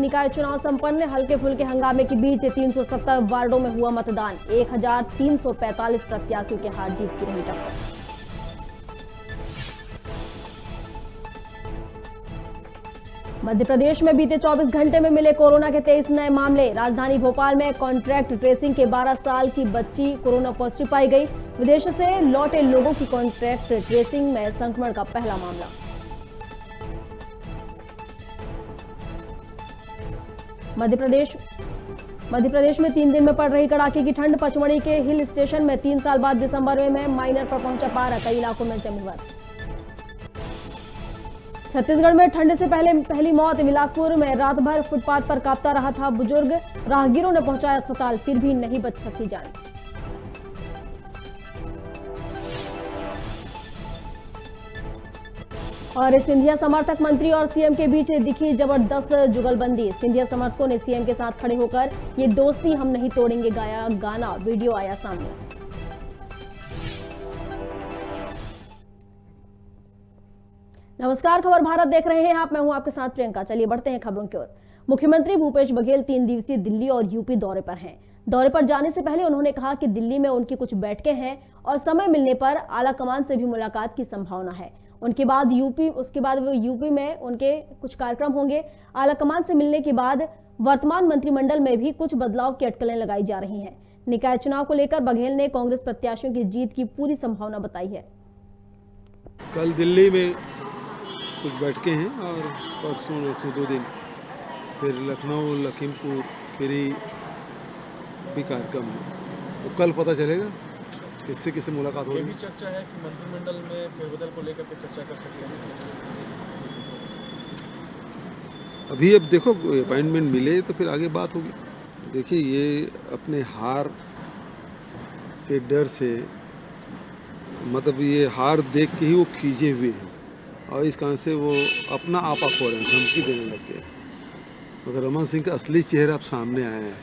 निकाय चुनाव संपन्न। हल्के फुल्के हंगामे के बीच 370 वार्डों में हुआ मतदान। 1345 प्रत्याशियों के हार जीत की रही टक्कर। मध्य प्रदेश में बीते 24 घंटे में मिले कोरोना के 23 नए मामले। राजधानी भोपाल में कॉन्ट्रैक्ट ट्रेसिंग के 12 साल की बच्ची कोरोना पॉजिटिव पाई गई। विदेश से लौटे लोगों की कॉन्ट्रैक्ट ट्रेसिंग में संक्रमण का पहला मामला। मध्य प्रदेश में 3 दिन में पड़ रही कड़ाके की ठंड। पचमढ़ी के हिल स्टेशन में 3 साल बाद दिसंबर में माइनर पर पहुंचा पारा। कई इलाकों में जमी बर्फ। छत्तीसगढ़ में ठंड से पहली मौत। बिलासपुर में रात भर फुटपाथ पर कांपता रहा था बुजुर्ग। राहगीरों ने पहुंचाया अस्पताल, फिर भी नहीं बच सकी जान। और सिंधिया समर्थक मंत्री और सीएम के बीच दिखी जबरदस्त जुगलबंदी। सिंधिया समर्थकों ने सीएम के साथ खड़े होकर ये दोस्ती हम नहीं तोड़ेंगे गाया गाना। वीडियो आया सामने। नमस्कार, खबर भारत देख रहे हैं आप। मैं हूं आपके साथ प्रियंका। चलिए बढ़ते हैं खबरों की ओर। मुख्यमंत्री भूपेश बघेल 3 दिवसीय दिल्ली और यूपी दौरे पर हैं। दौरे पर जाने से पहले उन्होंने कहा कि दिल्ली में उनकी कुछ बैठकें हैं और समय मिलने पर आला कमान से भी मुलाकात की संभावना है। उसके बाद वो यूपी में उनके कुछ कार्यक्रम होंगे। आला कमान से मिलने के बाद वर्तमान मंत्रिमंडल में भी कुछ बदलाव की अटकलें लगाई जा रही हैं। निकाय चुनाव को लेकर बघेल ने कांग्रेस प्रत्याशियों की जीत की पूरी संभावना बताई है। कल दिल्ली में कुछ बैठकें हैं और परसों 2 दिन फिर लखनऊ, लखीमपुर खीरी भी कार्यक्रम है। तो कल पता चलेगा किससे मुलाकात होगी। ये भी चर्चा है कि मंत्रिमंडल में फेरबदल को लेकर के चर्चा कर सकते हैं। अभी अब देखो अपॉइंटमेंट मिले तो फिर आगे बात होगी। देखिए ये अपने हार के डर से, मतलब ये हार देख के ही वो खींचे हुए हैं और इस कारण से वो अपना आपा खो रहे हैं, धमकी देने लग गए। मतलब रमन सिंह का असली चेहरा अब सामने आया है।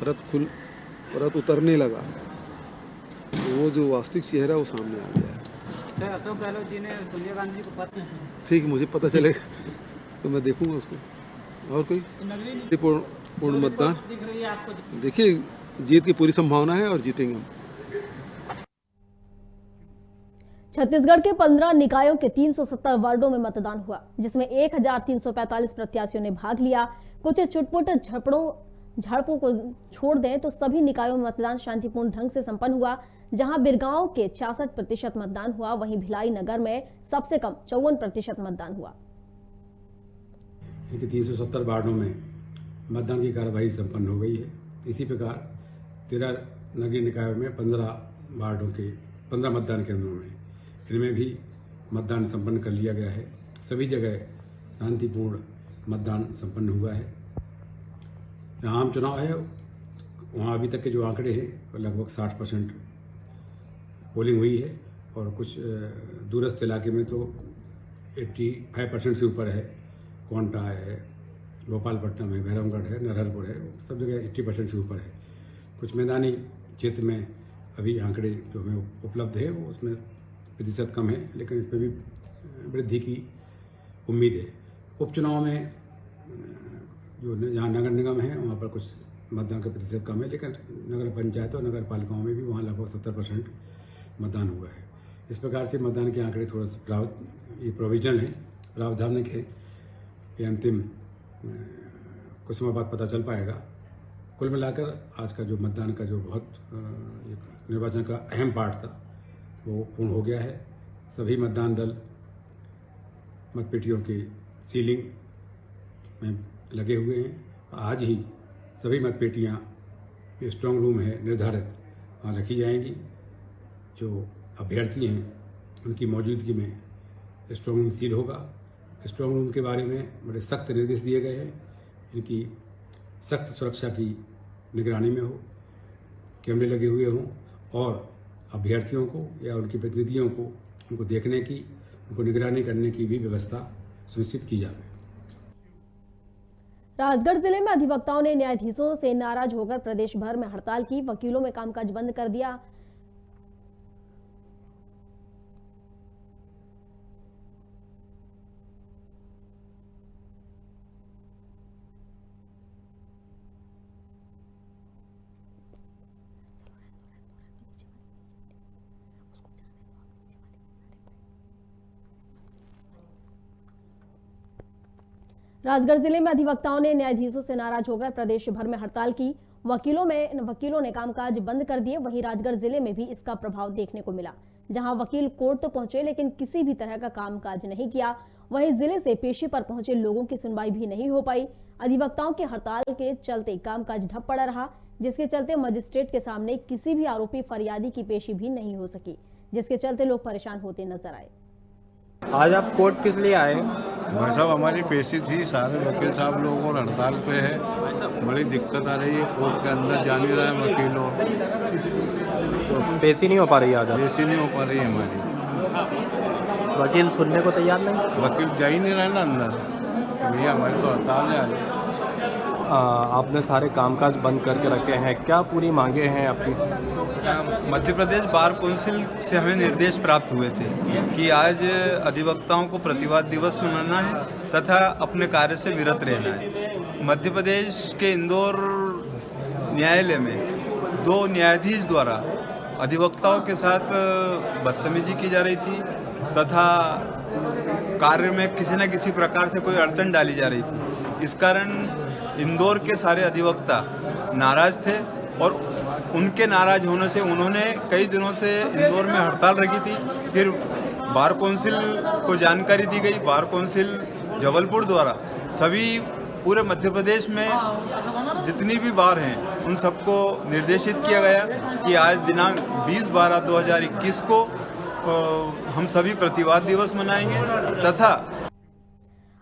रथ उतरने लगा तो वो जो वास्तविक चेहरा वो सामने आ गया है। सर, अशोक गहलोत जी ने सोनिया गांधी जी को पत्र। ठीक, मुझे पता चलेगा तो मैं देखूंगा उसको। और कोई पूर्ण मतदान दिख रही है आपको? देखिए जीत की पूरी संभावना है और जीतेंगे हम। छत्तीसगढ़ के 15 निकायों के 370 वार्डों में मतदान हुआ, जिसमें 1345 प्रत्याशियों ने भाग लिया। कुछ छुटपुट झड़पों को छोड़ दें तो सभी निकायों में मतदान शांतिपूर्ण ढंग से संपन्न हुआ। जहां बिरगांव के 66% मतदान हुआ, वहीं भिलाई नगर में सबसे कम 54% मतदान हुआ। 370 वार्डों में मतदान की कार्यवाही संपन्न हो गई है। इसी प्रकार 13 नगरीय निकायों में 15 वार्डों के 15 मतदान केंद्रों में इनमें भी मतदान संपन्न कर लिया गया है। सभी जगह शांतिपूर्ण मतदान संपन्न हुआ है। जहाँ आम चुनाव है वहाँ अभी तक के जो आंकड़े हैं लगभग 60% पोलिंग हुई है और कुछ दूरस्थ इलाके में तो 85% से ऊपर है। कोंटा है, गोपालपट्टनम है, भैरवगढ़ है, नरहरपुर है, सब जगह 80% से ऊपर है। कुछ मैदानी क्षेत्र में अभी आंकड़े जो हमें उपलब्ध है वो उसमें प्रतिशत कम है, लेकिन इस पर भी वृद्धि की उम्मीद है। उपचुनाव में जो जहाँ नगर निगम है वहाँ पर कुछ मतदान का प्रतिशत कम है, लेकिन नगर पंचायत और नगर पालिकाओं में भी वहाँ लगभग 70% मतदान हुआ है। इस प्रकार से मतदान के आंकड़े थोड़ा सा ये प्रोविजनल है, प्रावधानिक है। ये अंतिम कुछ समय बाद पता चल पाएगा। कुल मिलाकर आज का जो मतदान का जो बहुत निर्वाचन का अहम पार्ट था वो पूर्ण हो गया है। सभी मतदान दल मतपेटियों की सीलिंग में लगे हुए हैं। आज ही सभी मतपेटियां जो स्ट्रांग रूम है निर्धारित वहाँ रखी जाएंगी। जो अभ्यर्थी हैं उनकी मौजूदगी में स्ट्रांग रूम सील होगा। स्ट्रांग रूम के बारे में बड़े सख्त निर्देश दिए गए हैं। इनकी सख्त सुरक्षा की निगरानी में हो, कैमरे लगे हुए हों और अभ्यर्थियों को या उनके प्रतिनिधियों को उनको देखने की, उनको निगरानी करने की भी व्यवस्था सुनिश्चित की जाए। राजगढ़ जिले में अधिवक्ताओं ने न्यायाधीशों से नाराज होकर प्रदेश भर में हड़ताल की। वकीलों में कामकाज बंद कर दिया। राजगढ़ जिले में अधिवक्ताओं ने न्यायाधीशों से नाराज होकर प्रदेश भर में हड़ताल की। वकीलों ने कामकाज बंद कर दिए। वहीं राजगढ़ जिले में भी इसका प्रभाव देखने को मिला, जहां वकील कोर्ट तो पहुंचे लेकिन किसी भी तरह का कामकाज नहीं किया। वहीं जिले से पेशी पर पहुंचे लोगों की सुनवाई भी नहीं हो पाई। अधिवक्ताओं की हड़ताल के चलते कामकाज ठप पड़ा रहा, जिसके चलते मजिस्ट्रेट के सामने किसी भी आरोपी फरियादी की पेशी भी नहीं हो सकी, जिसके चलते लोग परेशान होते नजर आए। आज आप कोर्ट किस लिए आए? भाई साहब, हमारी पेशी थी, सारे वकील साहब लोग और हड़ताल पे है, बड़ी दिक्कत आ रही है। कोर्ट के अंदर जा नहीं रहा है वकील, और तो पेशी नहीं हो पा रही है आज? पेशी नहीं हो पा रही है हमारी। वकील सुनने को तैयार नहीं? वकील जा ही नहीं रहा है ना अंदर, भैया हमारी तो हड़ताल है आज। आपने सारे कामकाज बंद करके रखे हैं, क्या पूरी मांगे हैं आपकी? मध्य प्रदेश बार काउंसिल से हमें निर्देश प्राप्त हुए थे कि आज अधिवक्ताओं को प्रतिवाद दिवस मनाना है तथा अपने कार्य से विरत रहना है। मध्य प्रदेश के इंदौर न्यायालय में 2 न्यायाधीश द्वारा अधिवक्ताओं के साथ बदतमीजी की जा रही थी तथा कार्य में किसी न किसी प्रकार से कोई अड़चन डाली जा रही थी। इस कारण इंदौर के सारे अधिवक्ता नाराज थे और उनके नाराज होने से उन्होंने कई दिनों से इंदौर में हड़ताल रखी थी। फिर बार काउंसिल को जानकारी दी गई। बार काउंसिल जबलपुर द्वारा सभी पूरे मध्य प्रदेश में जितनी भी बार हैं उन सबको निर्देशित किया गया कि आज दिनांक 20/12/2021 को हम सभी प्रतिवाद दिवस मनाएंगे। तथा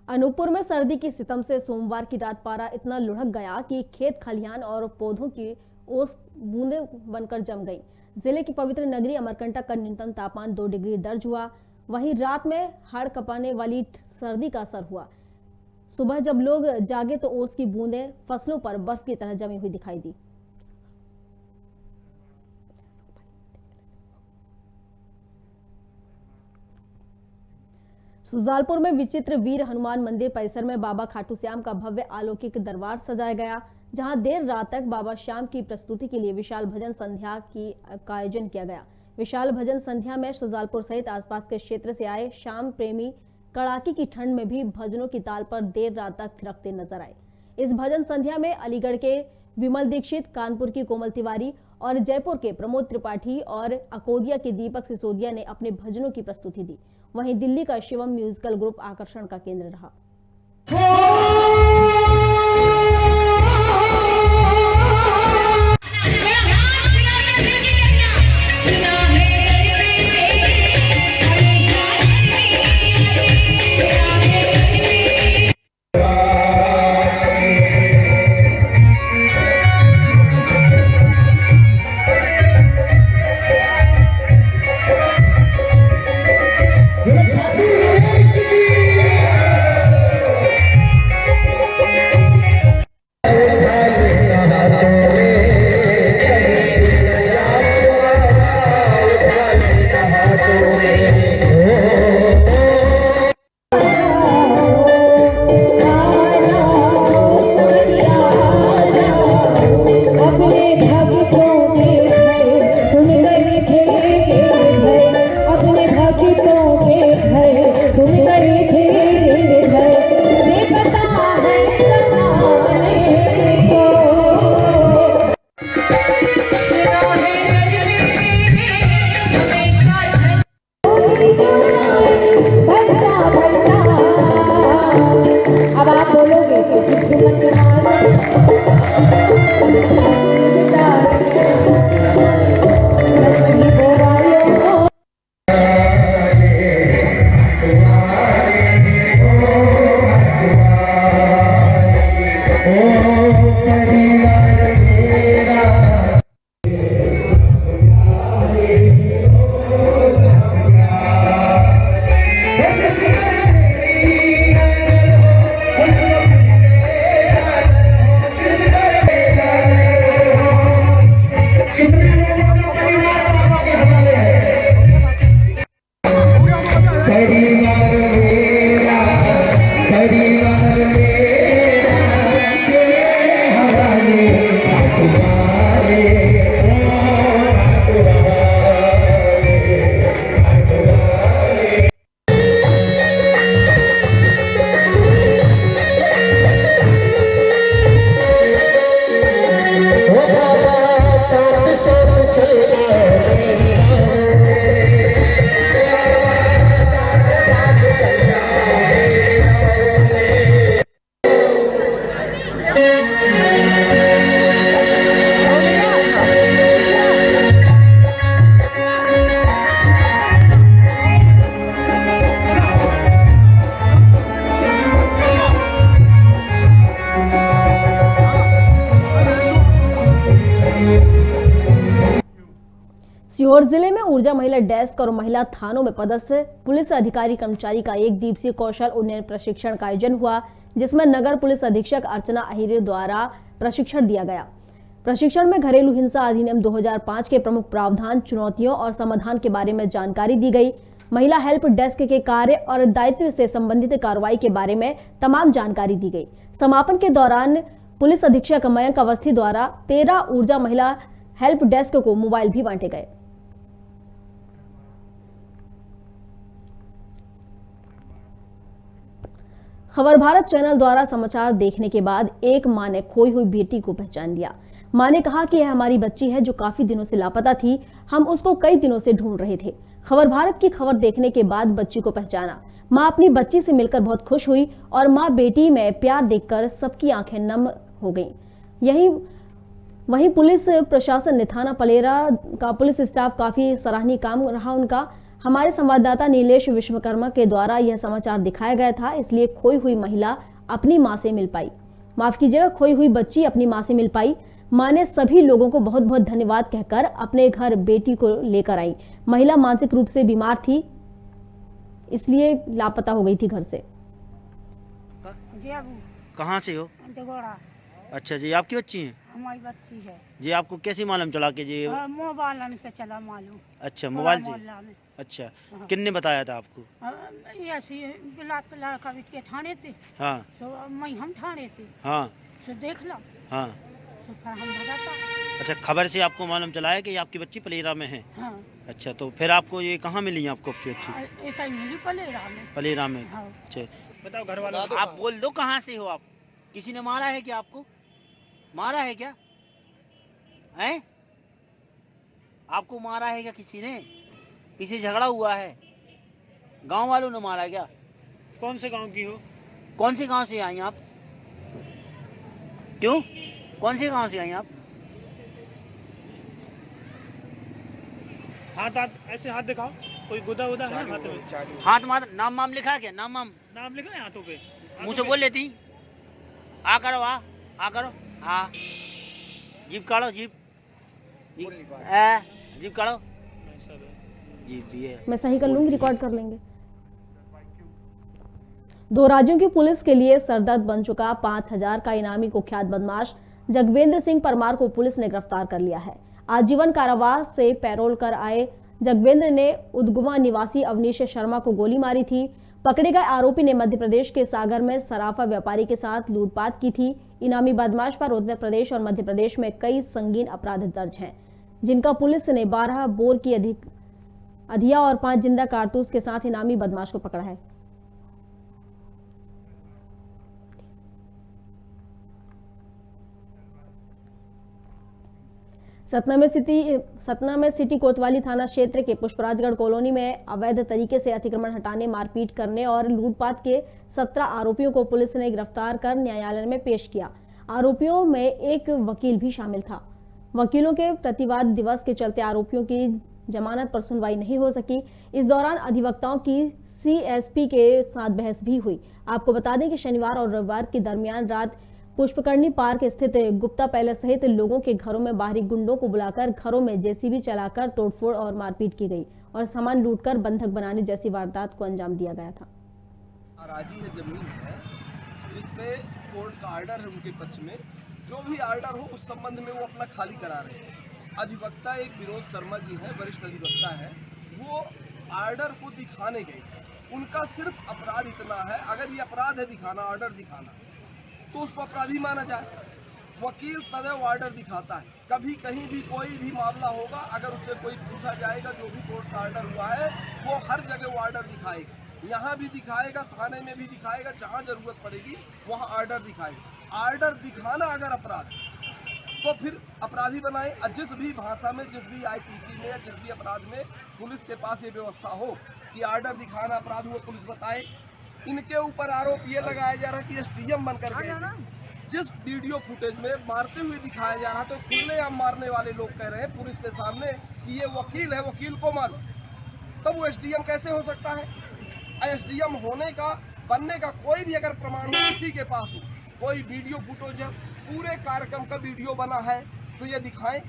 अनूपपुर में सर्दी की सितम से सोमवार की रात पारा इतना लुढ़क गया कि खेत खलिहान और पौधों की ओस बूंदें बनकर जम गई। जिले की पवित्र नगरी अमरकंटक का न्यूनतम तापमान 2 डिग्री दर्ज हुआ। वहीं रात में हाड़ कपाने वाली सर्दी का असर हुआ। सुबह जब लोग जागे तो ओस की बूंदें फसलों पर बर्फ की तरह जमी हुई दिखाई दी। सुजालपुर में विचित्र वीर हनुमान मंदिर परिसर में बाबा खाटू श्याम का भव्य अलौकिक दरबार सजाया गया, जहां देर रात तक बाबा श्याम की प्रस्तुति के लिए विशाल भजन संध्या का आयोजन किया गया। विशाल भजन संध्या में सुजालपुर सहित आसपास के क्षेत्र से आए श्याम प्रेमी कड़ाके की ठंड में भी भजनों की ताल पर देर रात तक थिरकते नजर आए। इस भजन संध्या में अलीगढ़ के विमल दीक्षित, कानपुर की कोमल तिवारी और जयपुर के प्रमोद त्रिपाठी और अकोदिया के दीपक सिसोदिया ने अपने भजनों की प्रस्तुति दी। वहीं दिल्ली का शिवम म्यूजिकल ग्रुप आकर्षण का केंद्र रहा। सीहोर जिले में ऊर्जा महिला डेस्क और महिला थानों में पदस्थ पुलिस अधिकारी कर्मचारी का 1 दिवसीय कौशल उन्नयन प्रशिक्षण का आयोजन हुआ, जिसमें नगर पुलिस अधीक्षक अर्चना अहिरे द्वारा प्रशिक्षण दिया गया। प्रशिक्षण में घरेलू हिंसा अधिनियम 2005 के प्रमुख प्रावधान, चुनौतियों और समाधान के बारे में जानकारी दी गई। महिला हेल्प डेस्क के कार्य और दायित्व से संबंधित कार्रवाई के बारे में तमाम जानकारी दी गई। समापन के दौरान पुलिस अधीक्षक मयंक अवस्थी द्वारा 13 ऊर्जा महिला हेल्प डेस्क को मोबाइल भी बांटे गए। खबर भारत चैनल द्वारा समाचार देखने के बाद एक मां ने खोई हुई बेटी को पहचान लिया। मां ने कहा कि यह हमारी बच्ची है जो काफी दिनों से लापता थी। हम उसको कई दिनों से ढूंढ रहे थे। खबर भारत की खबर देखने के बाद बच्ची को पहचाना। मां अपनी बच्ची से मिलकर बहुत खुश हुई और मां बेटी में प्यार देखकर सबकी आंखें नम हो गईं। वहीं पुलिस प्रशासन ने थाना पलेरा का पुलिस स्टाफ काफी सराहनीय काम रहा उनका। हमारे संवाददाता नीलेश विश्वकर्मा के द्वारा यह समाचार दिखाया गया था, इसलिए खोई हुई महिला अपनी मां से मिल पाई। माफ कीजिएगा, खोई हुई बच्ची अपनी मां से मिल पाई। मां ने सभी लोगों को बहुत बहुत धन्यवाद कहकर अपने घर बेटी को लेकर आई। महिला मानसिक रूप से बीमार थी, इसलिए लापता हो गई थी घर से। कहाँ से हो? अच्छा जी, आपकी बच्ची है? हमारी बच्ची है जी। आपको कैसी मालूम चला के जी? मोबाइल पे चला मालूम। अच्छा, मोबाइल से? अच्छा, किन्ने बताया था आपको? ऐसे लड़का के ठाणे थे। हाँ, तो मैं हम ठाणे थे। हाँ, तो देख लो। हाँ, तो फिर हम भगाता। अच्छा, खबर से आपको मालूम चला है कि आपकी बच्ची पलेरा में है? हाँ। अच्छा, तो फिर आपको ये कहाँ मिली आपको आपकी बच्ची? एक मिली पलेरा में। पलेरा में? हाँ। अच्छा, बताओ घर वालों आप बोल दो कहाँ से हो आप? किसी ने मारा है क्या आपको? मारा है क्या? हैं? आपको मारा है क्या किसी ने? किसी झगड़ा हुआ है? गांव वालों ने मारा क्या? कौन से गांव की हो? कौन से गांव से आई आप? क्यों? कौन से गांव से आई आप? हाथ ऐसे हाथ दिखाओ। कोई गुदा उदा है हाथ में? हाथ नाम वाम लिखा है क्या? नाम लिखा है हाथों पे? मुँह से बोल लेती। आ करो, आ करो, हाँ। जीप काढ़ो, जीप काढ़ो। जीप भी है। मैं सही कर लूंगी, रिकॉर्ड कर लेंगे। 2 राज्यों की पुलिस के लिए सरदर्द बन चुका 5000 का इनामी कुख्यात बदमाश जगवेंद्र सिंह परमार को पुलिस ने गिरफ्तार कर लिया है। आजीवन कारावास से पैरोल कर आए जगवेंद्र ने उदगुमा निवासी अवनीश शर्मा को गोली मारी थी। पकड़े गए आरोपी ने मध्य प्रदेश के सागर में सराफा व्यापारी के साथ लूटपाट की थी। इनामी बदमाश पर उत्तर प्रदेश और मध्य प्रदेश में कई संगीन अपराध दर्ज हैं, जिनका पुलिस ने 12 बोर की अधिया और 5 जिंदा कारतूस के साथ इनामी बदमाश को पकड़ा है। सतना में सिटी कोतवाली थाना क्षेत्र के पुष्पराजगढ़ कॉलोनी में अवैध तरीके से अतिक्रमण हटाने, मारपीट करने और लूटपाट के 17 आरोपियों को पुलिस ने गिरफ्तार कर न्यायालय में पेश किया। आरोपियों में एक वकील भी शामिल था। वकीलों के प्रतिवाद दिवस के चलते आरोपियों की जमानत पर सुनवाई नहीं हो सकी। इस दौरान अधिवक्ताओं की सीएसपी के साथ बहस भी हुई। आपको बता दें कि शनिवार और रविवार के दरमियान रात पुष्पकर्णी पार्क स्थित गुप्ता पैलेस सहित लोगों के घरों में बाहरी गुंडों को बुलाकर घरों में जेसीबी चलाकर तोड़फोड़ और मारपीट की गई और सामान लूटकर बंधक बनाने जैसी वारदात को अंजाम दिया गया था। नाराजी है, जमीन है जिसपे कोर्ट का आर्डर है उनके पक्ष में, जो भी आर्डर हो उस संबंध में वो अपना खाली करा रहे हैं। अधिवक्ता एक विनोद शर्मा जी है, वरिष्ठ अधिवक्ता है, वो आर्डर को दिखाने गए। उनका सिर्फ अपराध इतना है, अगर ये अपराध है दिखाना, आर्डर दिखाना, तो उसको अपराधी माना जाए। वकील सदैव आर्डर दिखाता है। कभी कहीं भी कोई भी मामला होगा, अगर उससे कोई पूछा जाएगा जो भी कोर्ट का आर्डर हुआ है, वो हर जगह वो आर्डर दिखाएगा। यहाँ भी दिखाएगा, थाने में भी दिखाएगा, जहाँ जरूरत पड़ेगी वहाँ आर्डर दिखाएगा। आर्डर दिखाना अगर अपराध तो फिर अपराधी बनाए। जिस भी भाषा में, जिस भी आईपीसी में, जिस भी अपराध में पुलिस के पास ये व्यवस्था हो कि आर्डर दिखाना अपराध हुआ, पुलिस बताए। इनके ऊपर आरोप ये लगाया जा रहा है कि एसडीएम बनकर गए थे। जिस वीडियो फुटेज में मारते हुए दिखाया जा रहा, तो खुलेआम मारने वाले लोग कह रहे हैं पुलिस के सामने कि ये वकील है, वकील को मारो। तब वो एसडीएम कैसे हो सकता है? एसडीएम होने का, बनने का कोई भी अगर प्रमाण हो किसी के पास हो, कोई वीडियो फुटेज पूरे कार्यक्रम का वीडियो बना है तो ये दिखाएं।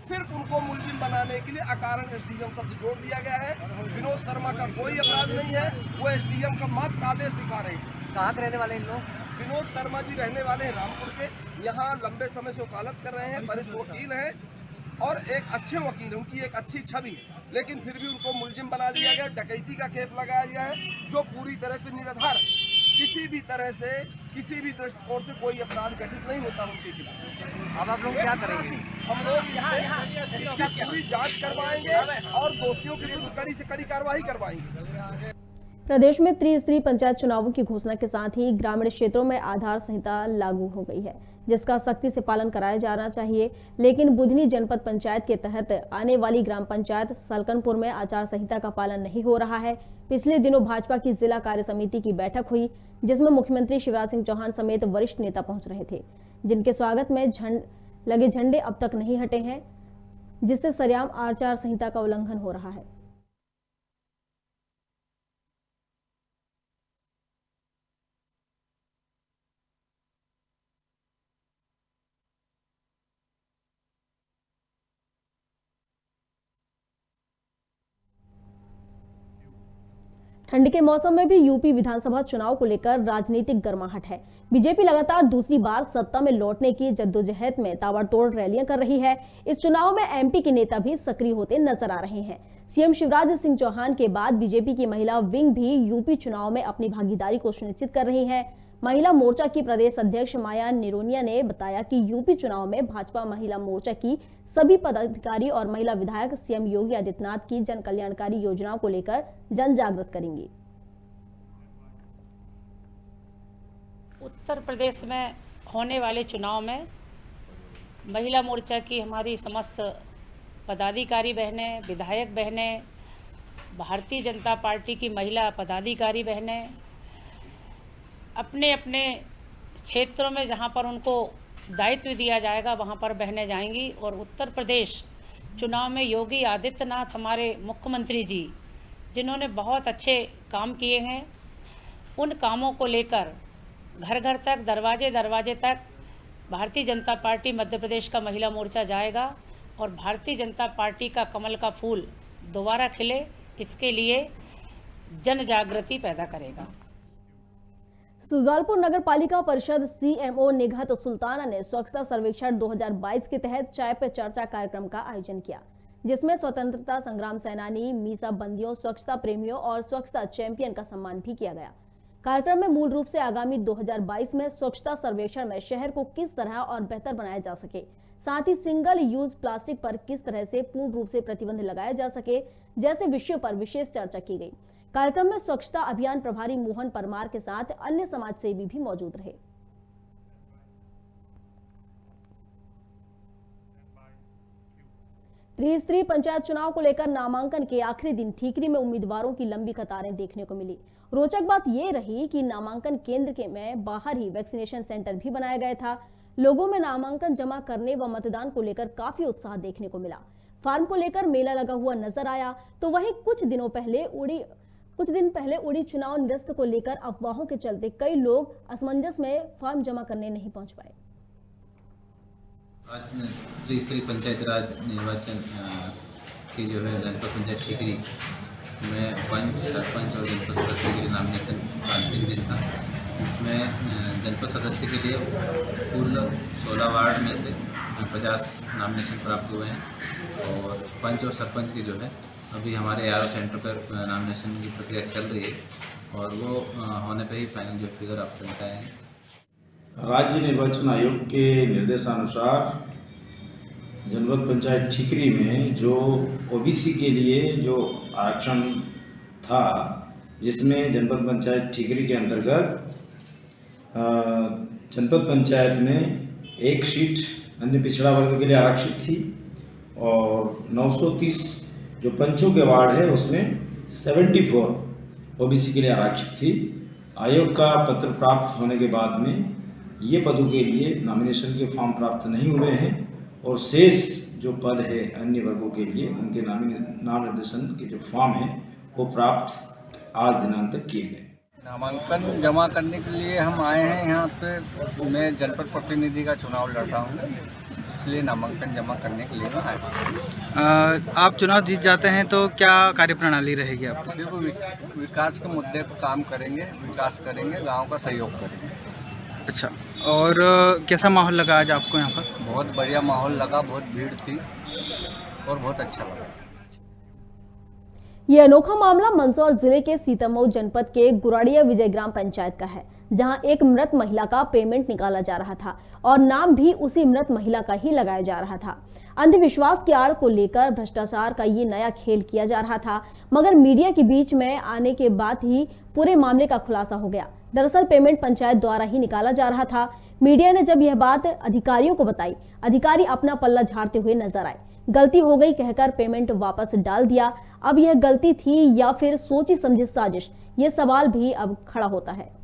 सिर्फ उनको मुलजिम बनाने के लिए अकारण एसडीएम शब्द जोड़ दिया गया है। विनोद शर्मा का कोई अपराध नहीं है, वो एसडीएम का मात्र आदेश दिखा रहे हैं। कहाँ के रहने वाले इन लोग? विनोद शर्मा जी रहने वाले हैं रामपुर के, यहाँ लंबे समय से वकालत कर रहे हैं, वरिष्ठ वकील हैं और एक अच्छे वकील, उनकी एक अच्छी छवि है, लेकिन फिर भी उनको मुलजिम बना दिया गया। डकैती का केस लगाया गया है जो पूरी तरह से निराधार, किसी भी तरह से किसी भी दृष्टिकोण से कोई अपराध घटित नहीं होता उनके खिलाफ। अब आप लोग क्या करेंगे? हम लोग इसकी पूरी जांच करवाएंगे और दोषियों के विरुद्ध कड़ी से कड़ी कार्रवाई करवाएंगे। प्रदेश में त्रिस्तरीय पंचायत चुनावों की घोषणा के साथ ही ग्रामीण क्षेत्रों में आधार संहिता लागू हो गई है, जिसका सख्ती से पालन कराया जाना चाहिए। लेकिन बुधनी जनपद पंचायत के तहत आने वाली ग्राम पंचायत सलकनपुर में आचार संहिता का पालन नहीं हो रहा है। पिछले दिनों भाजपा की जिला कार्य समिति की बैठक हुई, जिसमें मुख्यमंत्री शिवराज सिंह चौहान समेत वरिष्ठ नेता पहुंच रहे थे, जिनके स्वागत में लगे झंडे अब तक नहीं हटे हैं, जिससे सरेआम आचार संहिता का उल्लंघन हो रहा है। ठंड के मौसम में भी यूपी विधानसभा चुनाव को लेकर राजनीतिक गर्माहट है। बीजेपी लगातार दूसरी बार सत्ता में लौटने की जद्दोजहद में ताबड़तोड़ रैलियां कर रही है। इस चुनाव में एमपी के नेता भी सक्रिय होते नजर आ रहे हैं। सीएम शिवराज सिंह चौहान के बाद बीजेपी की महिला विंग भी यूपी चुनाव में अपनी भागीदारी को सुनिश्चित कर रही है। महिला मोर्चा की प्रदेश अध्यक्ष माया निरोनिया ने बताया कि यूपी चुनाव में भाजपा महिला मोर्चा की सभी पदाधिकारी और महिला विधायक सीएम योगी आदित्यनाथ की जन कल्याणकारी योजनाओं को लेकर जन जागृत करेंगी। उत्तर प्रदेश में होने वाले चुनाव में महिला मोर्चा की हमारी समस्त पदाधिकारी बहनें, विधायक बहनें, भारतीय जनता पार्टी की महिला पदाधिकारी बहनें अपने अपने क्षेत्रों में जहां पर उनको दायित्व दिया जाएगा वहां पर बहने जाएंगी। और उत्तर प्रदेश चुनाव में योगी आदित्यनाथ हमारे मुख्यमंत्री जी, जिन्होंने बहुत अच्छे काम किए हैं, उन कामों को लेकर घर घर तक, दरवाजे दरवाजे तक भारतीय जनता पार्टी मध्य प्रदेश का महिला मोर्चा जाएगा और भारतीय जनता पार्टी का कमल का फूल दोबारा खिले, इसके लिए जन जागृति पैदा करेगा। सुजालपुर नगर पालिका परिषद सीएमओ निघत सुल्ताना ने स्वच्छता सर्वेक्षण 2022 के तहत चाय पे चर्चा कार्यक्रम का आयोजन किया, जिसमें स्वतंत्रता संग्राम सेनानी, मीसा बंदियों, स्वच्छता प्रेमियों और स्वच्छता चैंपियन का सम्मान भी किया गया। कार्यक्रम में मूल रूप से आगामी 2022 में स्वच्छता सर्वेक्षण में शहर को किस तरह और बेहतर बनाया जा सके, साथ ही सिंगल यूज प्लास्टिक पर किस तरह से पूर्ण रूप से प्रतिबंध लगाया जा सके जैसे विषयों पर विशेष चर्चा की गई। कार्यक्रम में स्वच्छता अभियान प्रभारी मोहन परमार के साथ अन्य समाजसेवी भी मौजूद रहे। त्रिस्तरीय पंचायत चुनाव को लेकर नामांकन के आखिरी दिन ठीकरी में उम्मीदवारों की लंबी कतारें देखने को मिली। रोचक बात यह रही कि नामांकन केंद्र में बाहर ही वैक्सीनेशन सेंटर भी बनाया गया था। लोगों में नामांकन जमा करने व मतदान को लेकर काफी उत्साह देखने को मिला। फार्म को लेकर मेला लगा हुआ नजर आया, तो वहीं कुछ दिन पहले उड़ी चुनाव निरस्त को लेकर अफवाहों के चलते कई लोग असमंजस में फार्म जमा करने नहीं पहुंच पाए। आज त्रिस्तरीय पंचायत राज निर्वाचन की जो है जनपद पंचायत ठीकरी में पंच, सरपंच और जनपद सदस्य के लिए नॉमिनेशन का अंतिम दिन था। इसमें जनपद सदस्य के लिए कुल 16 वार्ड में से 50 नॉमिनेशन प्राप्त हुए हैं और पंच और सरपंच की जो है अभी हमारे आर सेंटर पर नॉमिनेशन की प्रक्रिया चल रही है और वो होने पर ही फाइनल जो फिगर आपको बताएंगे। राज्य निर्वाचन आयोग के निर्देशानुसार जनपद पंचायत ठीकरी में जो ओबीसी के लिए जो आरक्षण था, जिसमें जनपद पंचायत ठीकरी के अंतर्गत जनपद पंचायत में एक सीट अन्य पिछड़ा वर्ग के लिए आरक्षित थी और 930 जो पंचों के वार्ड है उसमें 74 ओबीसी के लिए आरक्षित थी। आयोग का पत्र प्राप्त होने के बाद में ये पदों के लिए नॉमिनेशन के फॉर्म प्राप्त नहीं हुए हैं और शेष जो पद है अन्य वर्गों के लिए उनके नाम निर्देशन के जो फॉर्म हैं वो प्राप्त आज दिनांक तक किए गए। नामांकन जमा करने के लिए हम आए हैं यहाँ पे। मैं जनपद प्रतिनिधि का चुनाव लड़ रहा हूँ इसके लिए नामांकन जमा करने के लिए मैं आया। आप चुनाव जीत जाते हैं तो क्या कार्यप्रणाली रहेगी आपकी? सिर्फ विकास के मुद्दे पर काम करेंगे, विकास करेंगे, गांव का सहयोग करेंगे। अच्छा, और कैसा माहौल लगा आज आपको यहाँ पर? बहुत बढ़िया माहौल लगा, बहुत भीड़ थी और बहुत अच्छा लगा। ये अनोखा मामला मंदसौर जिले के सीतामऊ जनपद के गुराड़िया विजय ग्राम पंचायत का है, जहां एक मृत महिला का पेमेंट निकाला जा रहा था और नाम भी उसी मृत महिला का ही लगाया जा रहा था। अंधविश्वास की आड़ को लेकर भ्रष्टाचार का ये नया खेल किया जा रहा था, मगर मीडिया के बीच में आने के बाद ही पूरे मामले का खुलासा हो गया। दरअसल पेमेंट पंचायत द्वारा ही निकाला जा रहा था। मीडिया ने जब यह बात अधिकारियों को बताई, अधिकारी अपना पल्ला झाड़ते हुए नजर आए। गलती हो गई कहकर पेमेंट वापस डाल दिया। अब यह गलती थी या फिर सोची समझी साजिश, ये सवाल भी अब खड़ा होता है।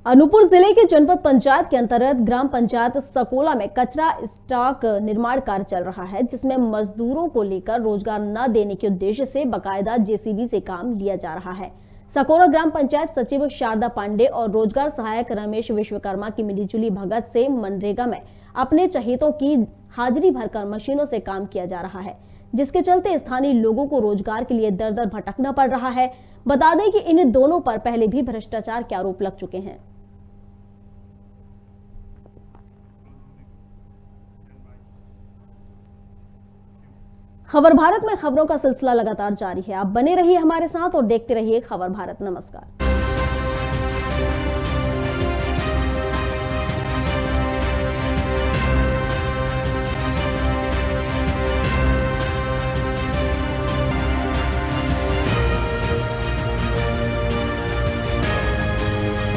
अनूपपुर जिले के जनपद पंचायत के अंतर्गत ग्राम पंचायत सकोला में कचरा स्टॉक निर्माण कार्य चल रहा है, जिसमें मजदूरों को लेकर रोजगार न देने के उद्देश्य से बकायदा जेसीबी से काम लिया जा रहा है। सकोला ग्राम पंचायत सचिव शारदा पांडे और रोजगार सहायक रमेश विश्वकर्मा की मिलीजुली भगत से मनरेगा में अपने चहेतों की हाजिरी भरकर मशीनों से काम किया जा रहा है, जिसके चलते स्थानीय लोगों को रोजगार के लिए दर दर भटकना पड़ रहा है। बता दें कि इन दोनों पर पहले भी भ्रष्टाचार के आरोप लग चुके हैं। खबर भारत में खबरों का सिलसिला लगातार जारी है। आप बने रहिए हमारे साथ और देखते रहिए खबर भारत। नमस्कार।